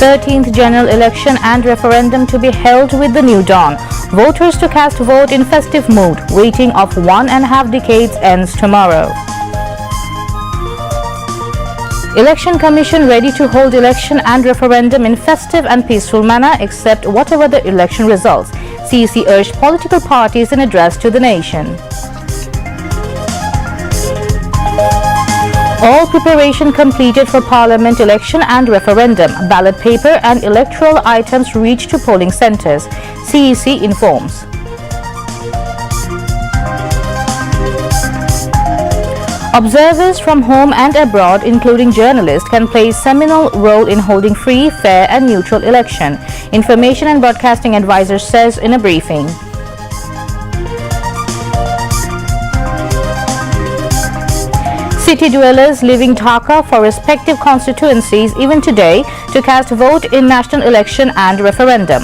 13th general election and referendum to be held with the new dawn. Voters to cast vote in festive mood. Waiting of 1.5 decades ends tomorrow. Election Commission ready to hold election and referendum in festive and peaceful manner except whatever the election results. CEC urged political parties in address to the nation. All preparation completed for Parliament election and referendum. Ballot paper and electoral items reach to polling centres, CEC informs. Observers from home and abroad, including journalists, can play a seminal role in holding free, fair and neutral election, Information and Broadcasting Advisor says in a briefing. City dwellers leaving Dhaka for respective constituencies even today to cast vote in national election and referendum.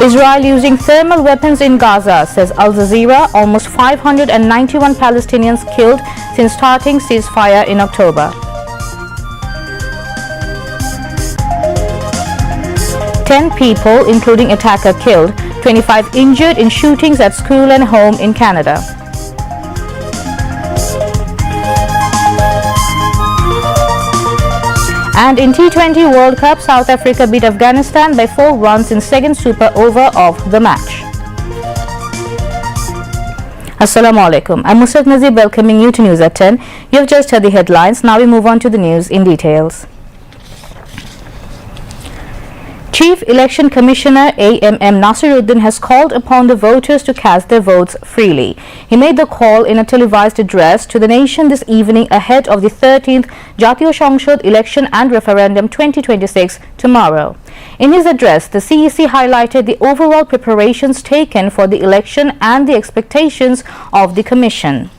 Israel using thermal weapons in Gaza, says Al Jazeera. Almost 591 Palestinians killed since starting ceasefire in October. 10 people, including attacker, killed, 25 injured in shootings at school and home in Canada. And in T20 World Cup, South Africa beat Afghanistan by 4 runs in second super over of the match. Assalamu alaikum. I'm Musrat Nazib welcoming you to News at 10. You've just heard the headlines. Now we move on to the news in details. Chief Election Commissioner A.M.M. Nasiruddin has called upon the voters to cast their votes freely. He made the call in a televised address to the nation this evening ahead of the 13th Jatiya Sangshad election and referendum 2026 tomorrow. In his address, the CEC highlighted the overall preparations taken for the election and the expectations of the Commission.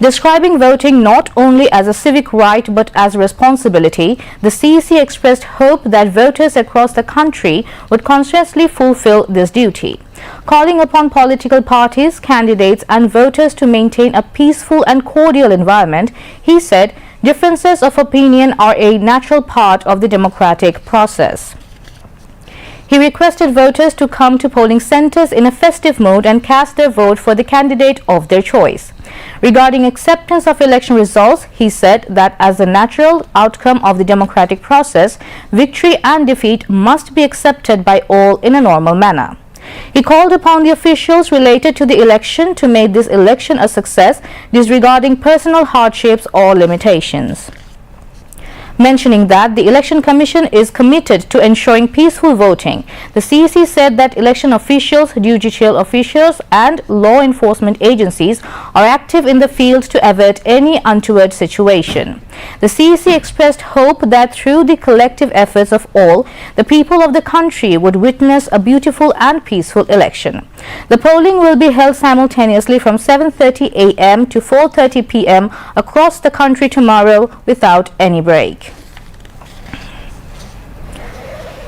Describing voting not only as a civic right but as a responsibility, the CEC expressed hope that voters across the country would consciously fulfill this duty. Calling upon political parties, candidates and voters to maintain a peaceful and cordial environment, he said, differences of opinion are a natural part of the democratic process. He requested voters to come to polling centres in a festive mood and cast their vote for the candidate of their choice. Regarding acceptance of election results, he said that as a natural outcome of the democratic process, victory and defeat must be accepted by all in a normal manner. He called upon the officials related to the election to make this election a success, disregarding personal hardships or limitations. Mentioning that the Election Commission is committed to ensuring peaceful voting, the CEC said that election officials, judicial officials and law enforcement agencies are active in the field to avert any untoward situation. The CEC expressed hope that through the collective efforts of all, the people of the country would witness a beautiful and peaceful election. The polling will be held simultaneously from 7:30 a.m. to 4:30 p.m. across the country tomorrow without any break.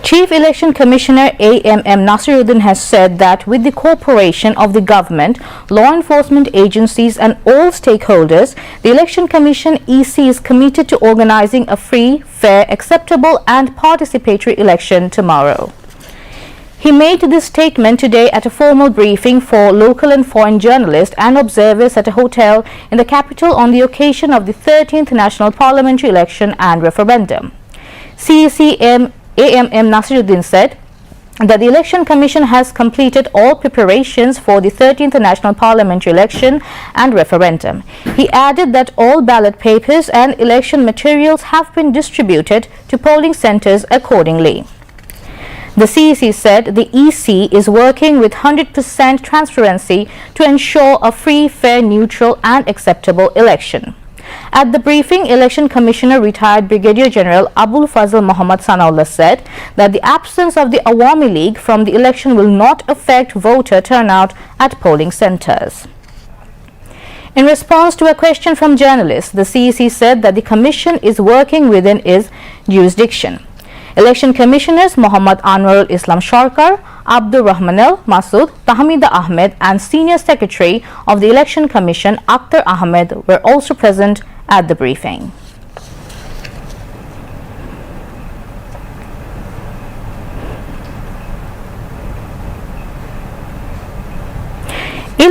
Chief Election Commissioner A.M.M. Nasiruddin has said that with the cooperation of the government, law enforcement agencies and all stakeholders, the Election Commission EC is committed to organizing a free, fair, acceptable and participatory election tomorrow. He made this statement today at a formal briefing for local and foreign journalists and observers at a hotel in the capital on the occasion of the 13th National Parliamentary Election and Referendum. CEC A.M.M. Nasiruddin said that the Election Commission has completed all preparations for the 13th National Parliamentary Election and Referendum. He added that all ballot papers and election materials have been distributed to polling centres accordingly. The CEC said the EC is working with 100% transparency to ensure a free, fair, neutral and acceptable election. At the briefing, Election Commissioner retired Brigadier General Abul Fazl Muhammad Sanaullah said that the absence of the Awami League from the election will not affect voter turnout at polling centres. In response to a question from journalists, the CEC said that the Commission is working within its jurisdiction. Election Commissioners Muhammad Anwarul Islam Sharkar, Abdur Rahmanel Masood, Tahmida Ahmed and Senior Secretary of the Election Commission Akhtar Ahmed were also present at the briefing.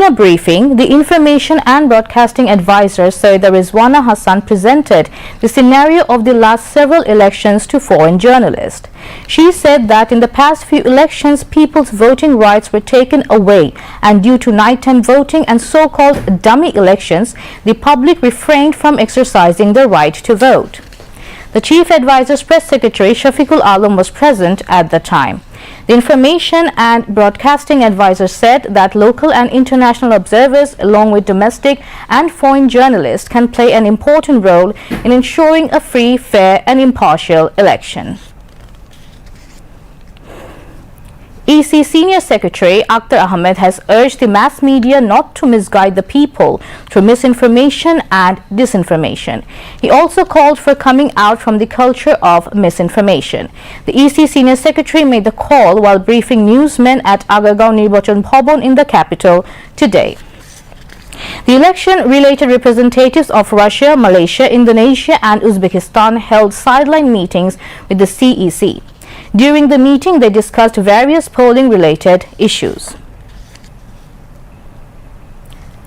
In a briefing, the Information and Broadcasting Advisor Syeda Rizwana Hassan presented the scenario of the last several elections to foreign journalists. She said that in the past few elections, people's voting rights were taken away, and due to nighttime voting and so-called dummy elections, the public refrained from exercising their right to vote. The Chief Advisor's Press Secretary Shafiqul Alam was present at the time. The Information and Broadcasting Advisor said that local and international observers, along with domestic and foreign journalists, can play an important role in ensuring a free, fair and impartial election. EC Senior Secretary Akhtar Ahmed has urged the mass media not to misguide the people through misinformation and disinformation. He also called for coming out from the culture of misinformation. The EC Senior Secretary made the call while briefing newsmen at Agargaon Nirbachan Bhavan in the capital today. The election-related representatives of Russia, Malaysia, Indonesia and Uzbekistan held sideline meetings with the CEC. During the meeting, they discussed various polling-related issues.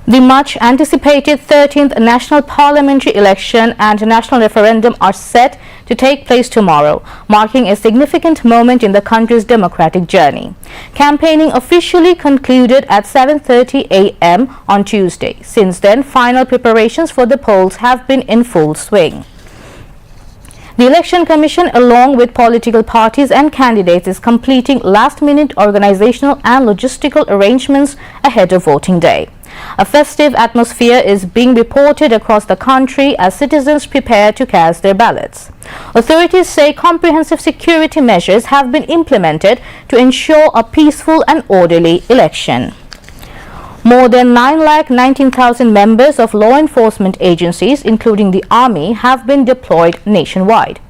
The much-anticipated 13th National Parliamentary Election and National Referendum are set to take place tomorrow, marking a significant moment in the country's democratic journey. Campaigning officially concluded at 7:30 a.m. on Tuesday. Since then, final preparations for the polls have been in full swing. The Election Commission, along with political parties and candidates, is completing last-minute organizational and logistical arrangements ahead of voting day. A festive atmosphere is being reported across the country as citizens prepare to cast their ballots. Authorities say comprehensive security measures have been implemented to ensure a peaceful and orderly election. More than 9,19,000 members of law enforcement agencies, including the Army, have been deployed nationwide.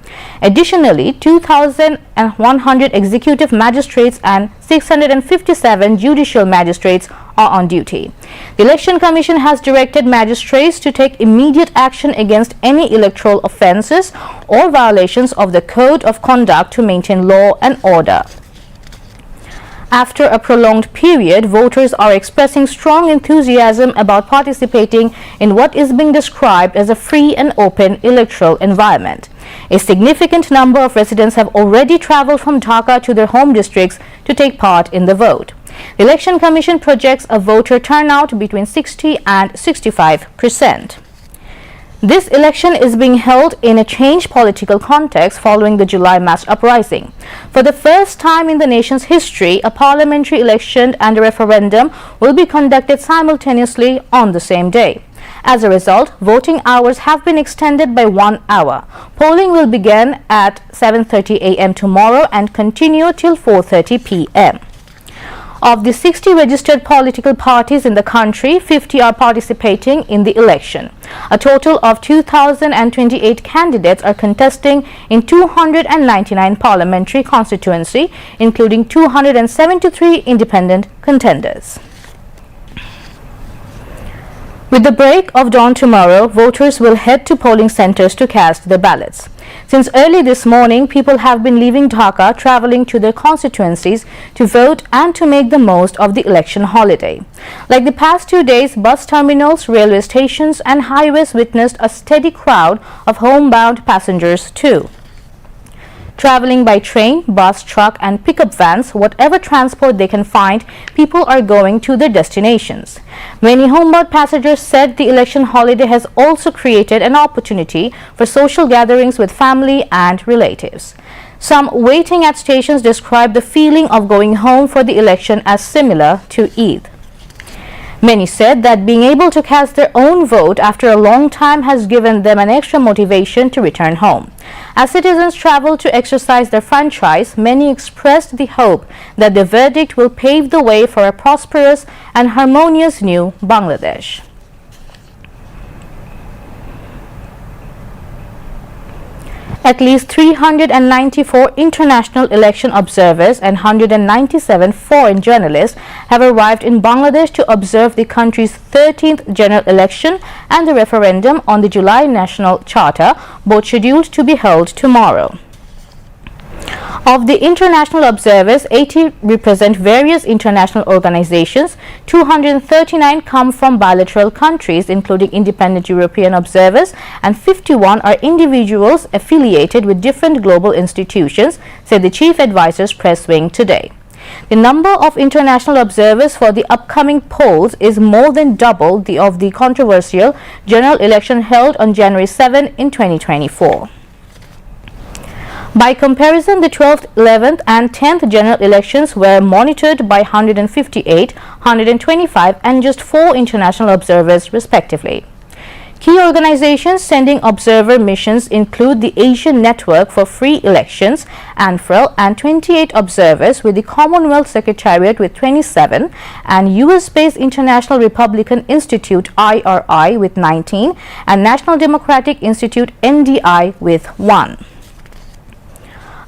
Additionally, 2,100 executive magistrates and 657 judicial magistrates are on duty. The Election Commission has directed magistrates to take immediate action against any electoral offences or violations of the Code of Conduct to maintain law and order. After a prolonged period, voters are expressing strong enthusiasm about participating in what is being described as a free and open electoral environment. A significant number of residents have already travelled from Dhaka to their home districts to take part in the vote. The Election Commission projects a voter turnout between 60 and 65%. This election is being held in a changed political context following the July mass uprising. For the first time in the nation's history, a parliamentary election and a referendum will be conducted simultaneously on the same day. As a result, voting hours have been extended by 1 hour. Polling will begin at 7:30 a.m. tomorrow and continue till 4:30 p.m. Of the 60 registered political parties in the country, 50 are participating in the election. A total of 2,028 candidates are contesting in 299 parliamentary constituencies, including 273 independent contenders. With the break of dawn tomorrow, voters will head to polling centres to cast their ballots. Since early this morning, people have been leaving Dhaka, travelling to their constituencies to vote and to make the most of the election holiday. Like the past 2 days, bus terminals, railway stations and highways witnessed a steady crowd of homebound passengers too. Travelling by train, bus, truck and pickup vans, whatever transport they can find, people are going to their destinations. Many homebound passengers said the election holiday has also created an opportunity for social gatherings with family and relatives. Some waiting at stations described the feeling of going home for the election as similar to Eid. Many said that being able to cast their own vote after a long time has given them an extra motivation to return home. As citizens travel to exercise their franchise, many expressed the hope that the verdict will pave the way for a prosperous and harmonious new Bangladesh. At least 394 international election observers and 197 foreign journalists have arrived in Bangladesh to observe the country's 13th general election and the referendum on the July National Charter, both scheduled to be held tomorrow. Of the international observers, 80 represent various international organizations, 239 come from bilateral countries including independent European observers, and 51 are individuals affiliated with different global institutions, said the chief advisor's press wing today. The number of international observers for the upcoming polls is more than double of the controversial general election held on January 7 in 2024. By comparison, the 12th, 11th and 10th general elections were monitored by 158, 125 and just 4 international observers respectively. Key organizations sending observer missions include the Asian Network for Free Elections, ANFREL, and 28 observers, with the Commonwealth Secretariat with 27, and US-based International Republican Institute IRI with 19, and National Democratic Institute NDI with 1.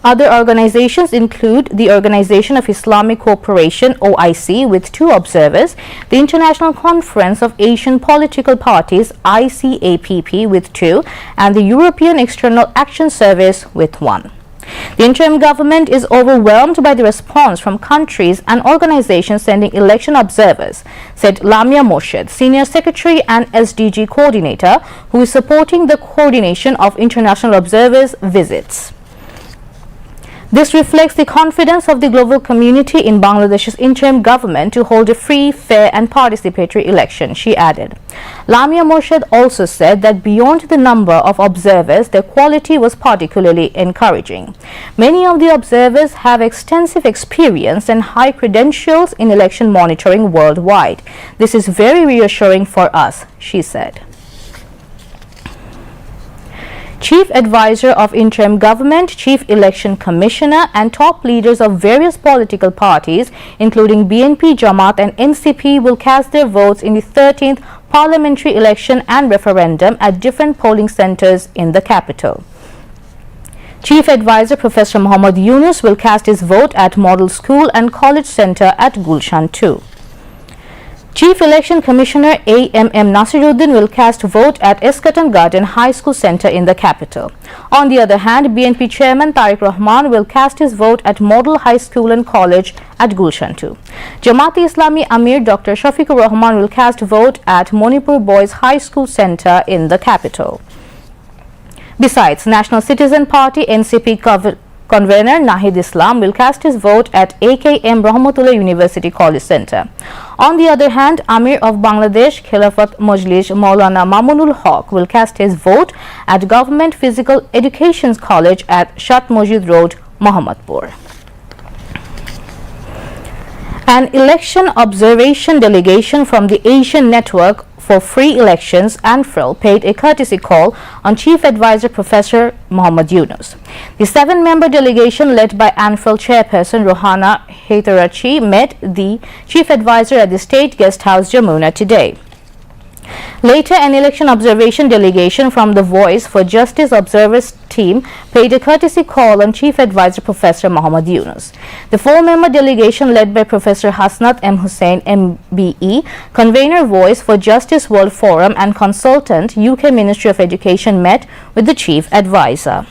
Other organizations include the Organization of Islamic Cooperation OIC with 2 observers, the International Conference of Asian Political Parties ICAPP with 2, and the European External Action Service with 1. The interim government is overwhelmed by the response from countries and organizations sending election observers, said Lamia Morshed, Senior Secretary and SDG Coordinator, who is supporting the coordination of international observers' visits. This reflects the confidence of the global community in Bangladesh's interim government to hold a free, fair and participatory election, she added. Lamia Morshed also said that beyond the number of observers, their quality was particularly encouraging. Many of the observers have extensive experience and high credentials in election monitoring worldwide. This is very reassuring for us, she said. Chief Advisor of Interim Government, Chief Election Commissioner and top leaders of various political parties including BNP, Jamaat and NCP will cast their votes in the 13th parliamentary election and referendum at different polling centers in the capital. Chief Advisor Professor Muhammad Yunus will cast his vote at Model School and College Center at Gulshan 2. Chief Election Commissioner AMM Nasiruddin will cast vote at Eskatan Garden High School Center in the capital. On the other hand, BNP Chairman Tariq Rahman will cast his vote at Model High School and College at Gulshan 2. Jamaat-e-Islami Amir Dr. Shafiqur Rahman will cast vote at Monipur Boys High School Center in the capital. Besides, National Citizen Party NCP Convener Nahid Islam will cast his vote at AKM Rahmatullah University College Center. On the other hand, Amir of Bangladesh Khilafat Majlis Maulana Mamunul Haq will cast his vote at Government Physical Education College at Shat Mojid Road, Mohammadpur. An election observation delegation from the Asian Network for Free Elections, ANFREL, paid a courtesy call on Chief Advisor Professor Muhammad Yunus. The 7-member delegation led by ANFREL Chairperson Rohana Haitharachi met the Chief Advisor at the State Guest House, Jamuna, today. Later, an election observation delegation from the Voice for Justice Observers team paid a courtesy call on Chief Advisor Professor Muhammad Yunus. The 4-member delegation led by Professor Hasnat M. Hussain MBE, convener Voice for Justice World Forum and consultant UK Ministry of Education met with the Chief Advisor.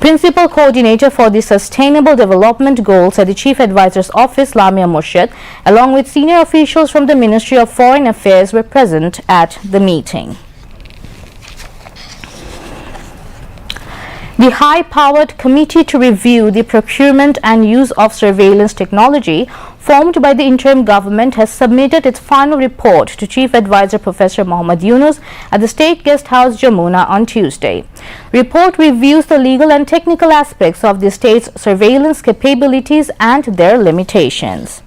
Principal Coordinator for the Sustainable Development Goals at the Chief Advisor's Office, Lamia Morshed, along with senior officials from the Ministry of Foreign Affairs were present at the meeting. The high-powered Committee to Review the Procurement and Use of Surveillance Technology, formed by the interim government, has submitted its final report to Chief Advisor Professor Muhammad Yunus at the State Guest House, Jamuna, on Tuesday. The report reviews the legal and technical aspects of the state's surveillance capabilities and their limitations.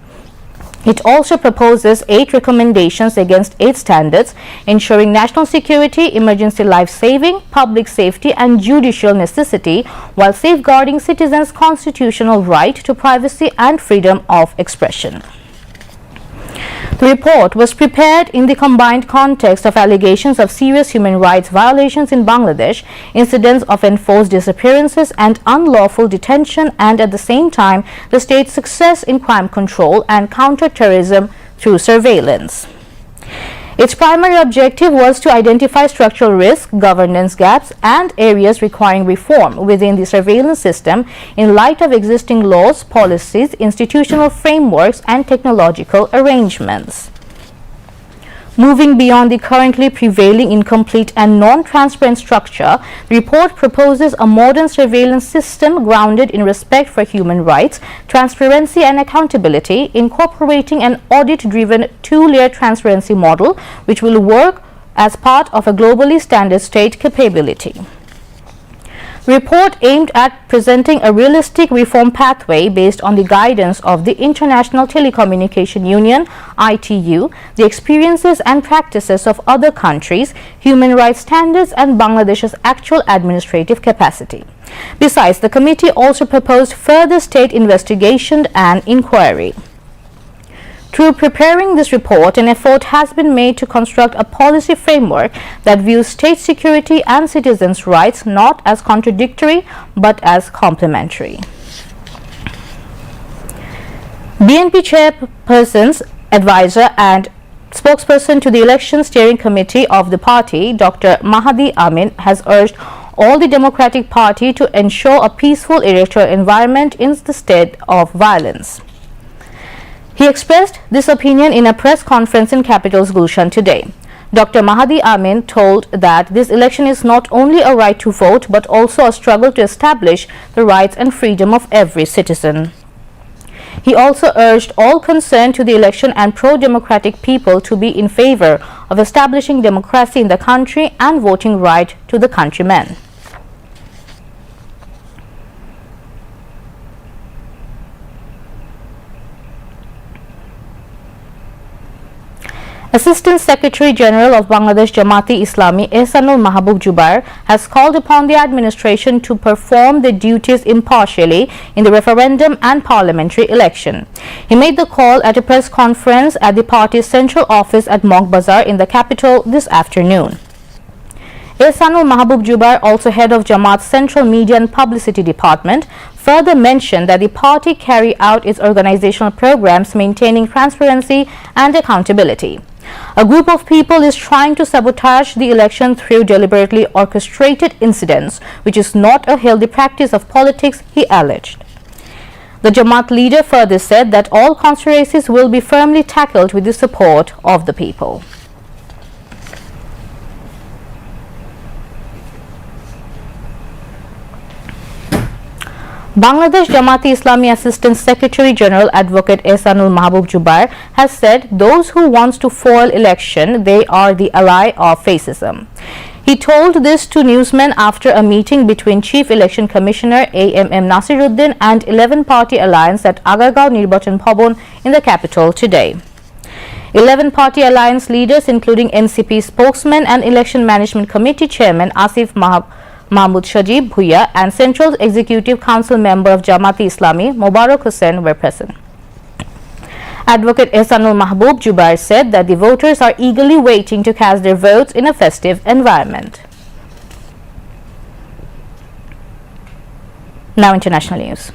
It also proposes 8 recommendations against 8 standards, ensuring national security, emergency life-saving, public safety and judicial necessity, while safeguarding citizens' constitutional right to privacy and freedom of expression. The report was prepared in the combined context of allegations of serious human rights violations in Bangladesh, incidents of enforced disappearances and unlawful detention, and at the same time the state's success in crime control and counter-terrorism through surveillance. Its primary objective was to identify structural risks, governance gaps, and areas requiring reform within the surveillance system in light of existing laws, policies, institutional frameworks, and technological arrangements. Moving beyond the currently prevailing incomplete and non-transparent structure, the report proposes a modern surveillance system grounded in respect for human rights, transparency and accountability, incorporating an audit-driven two-layer transparency model which will work as part of a globally standard state capability. The report aimed at presenting a realistic reform pathway based on the guidance of the International Telecommunication Union (ITU), the experiences and practices of other countries, human rights standards, and Bangladesh's actual administrative capacity. Besides, the committee also proposed further state investigation and inquiry. Through preparing this report, an effort has been made to construct a policy framework that views state security and citizens' rights not as contradictory but as complementary. BNP chairperson's advisor and spokesperson to the election steering committee of the party, Dr. Mahdi Amin, has urged all the Democratic Party to ensure a peaceful electoral environment instead of violence. He expressed this opinion in a press conference in capital's Gulshan today. Dr. Mahdi Amin told that this election is not only a right to vote but also a struggle to establish the rights and freedom of every citizen. He also urged all concerned to the election and pro-democratic people to be in favor of establishing democracy in the country and voting right to the countrymen. Assistant Secretary General of Bangladesh Jamaat-e-Islami Ehsanul Mahbub Jubair has called upon the administration to perform their duties impartially in the referendum and parliamentary election. He made the call at a press conference at the party's central office at Monk Bazar in the capital this afternoon. Ehsanul Mahbub Jubair, also head of Jamaat's Central Media and Publicity Department, further mentioned that the party carry out its organizational programs maintaining transparency and accountability. A group of people is trying to sabotage the election through deliberately orchestrated incidents, which is not a healthy practice of politics, he alleged. The Jamaat leader further said that all controversies will be firmly tackled with the support of the people. Bangladesh Jamaat-e-Islami Assistant Secretary General Advocate Ehsanul Mahbub Jubair has said those who want to foil election, they are the ally of fascism. He told this to newsmen after a meeting between Chief Election Commissioner AMM Nasiruddin and 11-party alliance at Agargaon Nirbachan Bhavan in the capital today. 11-party alliance leaders including NCP spokesman and Election Management Committee Chairman Asif Mahmoud Shajib Bhuiya and Central Executive Council member of Jamaat-e-Islami Mobarak Hussain were present. Advocate Ehsanul Mahbub Jubair said that the voters are eagerly waiting to cast their votes in a festive environment. Now international news.